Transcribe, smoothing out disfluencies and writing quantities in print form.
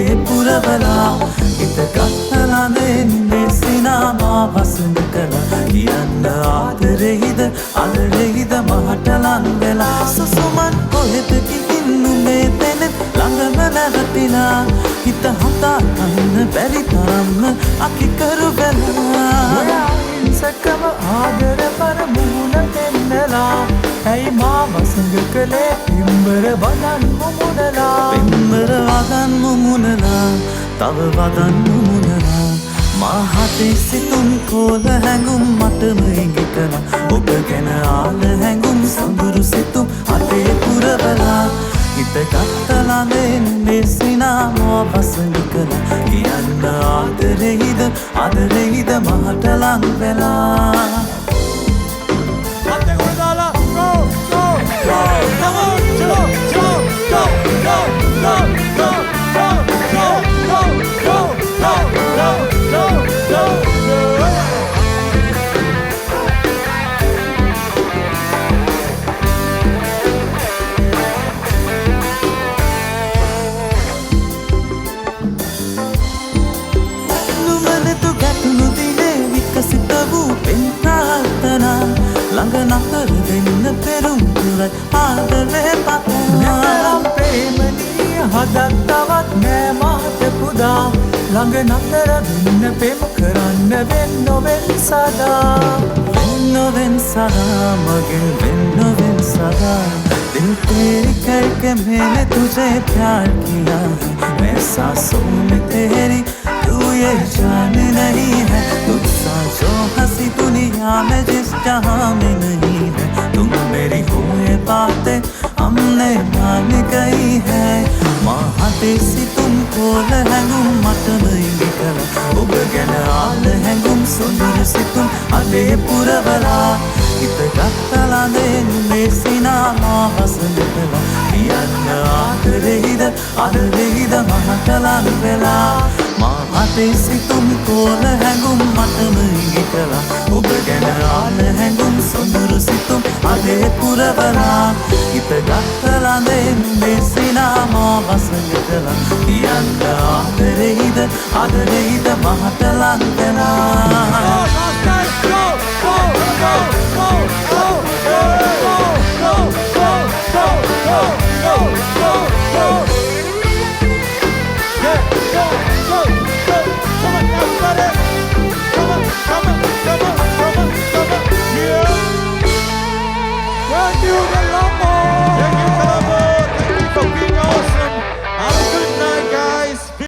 අතේ පුරවලා හිත ගත්තලානේ නිසිනා මා වසඟ කළා කියන්න ආදරෙහිද අදරෙහිද මහට ලං වෙලා සුසුමන් කොහෙද ගිහින් නුඹේ තැන ළඟම නැවතිලා හිත හදා ගන්න බැරි තරම්ම අකිකරු වෙලා සකම ආදර පරමුණ දෙන්නලා ඇයි මා වසඟ කළේ පිම්බර වදන් මුමුණලා පිම්බර වදන් මුමුණලා තව වදන් මුමුණලා මා හදේ සිතුම් කෝල හැඟුම් මටම ඉඟි කළා ඔබ ගැන ආල හැඟුම් සඳුරු සිතුම් අතේ පුරවලා හිත ගත්තලානේ නෙසිනා මා වසඟ කළා කියන්න ආදරෙහිද අදරෙහිද මහට ලං වෙලා ළඟ නතර වෙන්න පෙරුම් පුරයි ආදරේ පතා නතරම් ප්‍රේමණී හදක් තවත් නෑ මාත පුදා ළඟ නතර වෙන්න පෙම් කරන්න වෙන්නොවෙන් සදා මගෙන් වෙන්නොවෙන් සදා दिल तेरी करके मैंने तुझे प्यार किया है मैं सांसों में तेरी तू ये जान नहीं है तुझसा जो हंसी दुनिया में जिस जहां में नहीं है तुम मेरी हो ये बातें हमने मान गई है महादेसी तुमको लहंगुम मत नहीं निकला उब गन आल हैंगुम सुंदर सी तुम अले पुरवला හිත ගත්තලානේ නෙසිනා මා වසඟ කළා කියන්න ආදරෙහිද අදරෙහිද මහට ලං වෙලා මා අතේ සිතුම් කෝල හැඟුම් මටම ඉඟි කළා ඔබ ගැන ආල හැඟුම් සොඳුරු සිතුම් අදේ පුරවලා හිත ගත්තලානේ නෙසිනා මා වසඟ කළා කියන්න ආදරෙහිද අදරෙහිද මහට ලං වෙලා